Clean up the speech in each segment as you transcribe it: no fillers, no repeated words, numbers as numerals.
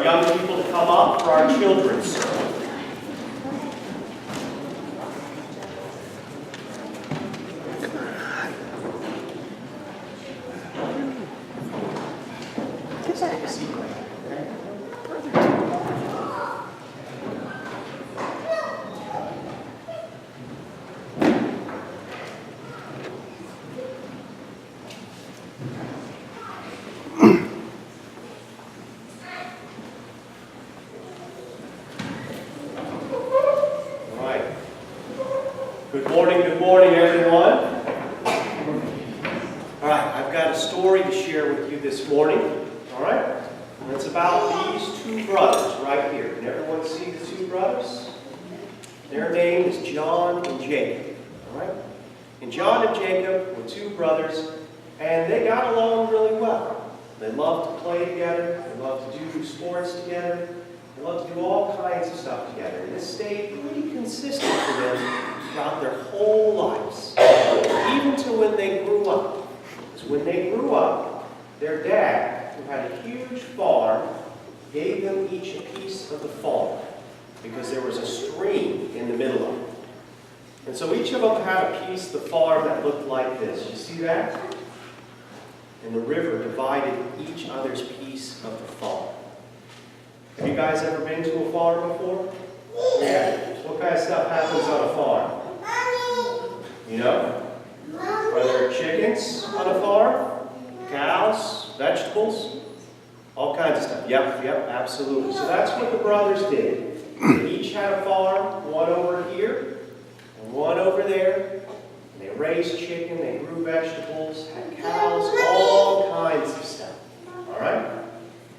young people to come up for our children's service. Good morning, everyone. All right, I've got a story to share with you this morning. All right, and it's about these two brothers right here. Can everyone see the two brothers? Their name is John and Jacob. All right, and John and Jacob were two brothers, and they got along really well. They loved to play together. They loved to do sports together. They loved to do all kinds of stuff together. And this stayed pretty consistent for them throughout their whole lives, even to when they grew up. Because when they grew up, their dad, who had a huge farm, gave them each a piece of the farm because there was a stream in the middle of it. And so each of them had a piece of the farm that looked like this. You see that? And the river divided each other's piece of the farm. Have you guys ever been to a farm before? Yeah. What kind of stuff happens on a farm? You know? Are there chickens on a farm? Cows? Vegetables? All kinds of stuff. Yep, absolutely. So that's what the brothers did. They each had a farm, one over here and one over there. And they raised chicken, they grew vegetables, had cows, all kinds of stuff. All right?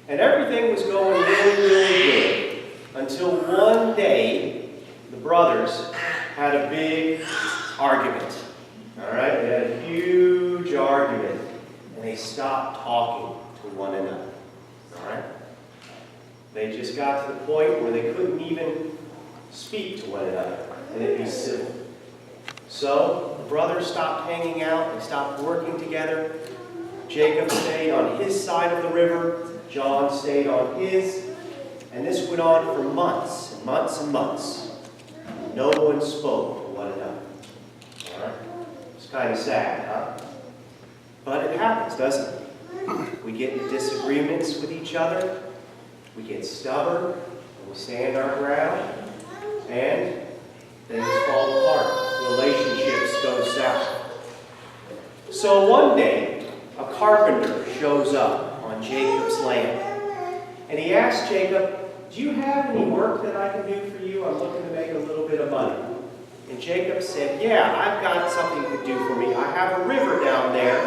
And everything was going really, really good until one day the brothers had a big argument. All right? They had a huge argument and they stopped talking to one another. All right? They just got to the point where they couldn't even speak to one another and it'd be civil. So the brothers stopped hanging out, they stopped working together. Jacob stayed on his side of the river. John stayed on his, and this went on for months and months and months. No one spoke to one another. All right? It's kind of sad, huh? But it happens, doesn't it? We get into disagreements with each other, we get stubborn, and we stand our ground, and things fall apart. Relationships go south. So one day, a carpenter shows up on Jacob's land. And he asked Jacob, do you have any work that I can do for you? I'm looking to make a little bit of money. And Jacob said, yeah, I've got something you could do for me. I have a river down there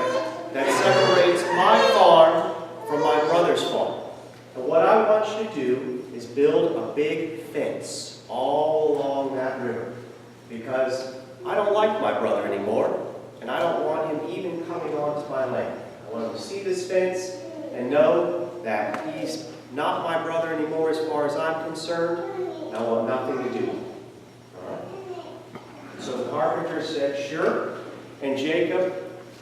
that separates my farm from my brother's farm. And what I want you to do is build a big fence all along that river. Because I don't like my brother anymore, and I don't want him even coming onto my land. I want him to see this fence and know that he's not my brother anymore as far as I'm concerned, and I want nothing to do with him. All right? So the carpenter said, sure, and Jacob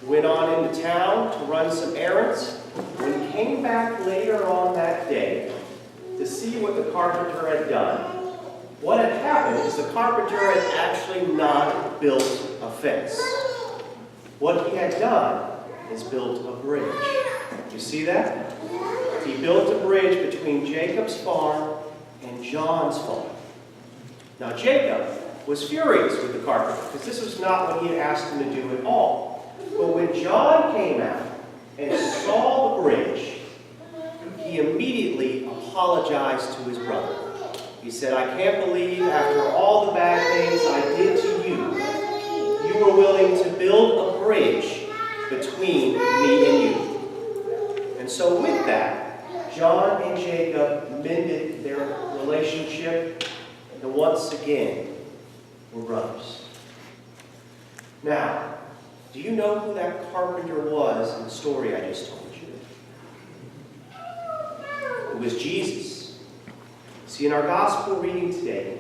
went on into town to run some errands. When he came back later on that day to see what the carpenter had done, what had happened is the carpenter had actually not built a fence. What he had done is built a bridge. You see that? He built a bridge between Jacob's farm and John's farm. Now Jacob was furious with the carpenter because this was not what he had asked him to do at all. But when John came out and saw the bridge, he immediately apologized to his brother. He said, I can't believe after all the bad things I did to you, you were willing to build a bridge between me and you. And so with that, John and Jacob mended their relationship and once again were brothers. Now, do you know who that carpenter was in the story I just told you? It was Jesus. See, in our gospel reading today,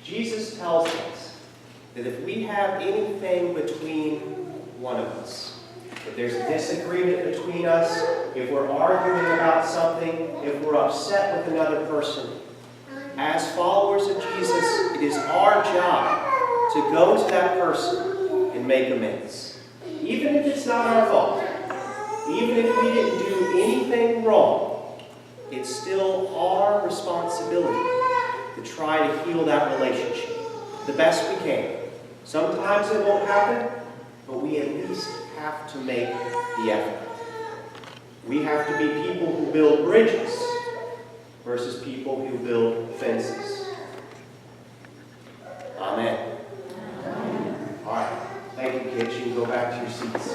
Jesus tells us that if we have anything between one of us, If there's a disagreement between us, if we're arguing about something, if we're upset with another person, as followers of Jesus, it is our job to go to that person and make amends. Even if it's not our fault, even if we didn't do anything wrong, it's still our responsibility to try to heal that relationship the best we can. Sometimes it won't happen, but we at least have to make the effort. We have to be people who build bridges versus people who build fences. Amen. All right. Thank you, kids. You can go back to your seats.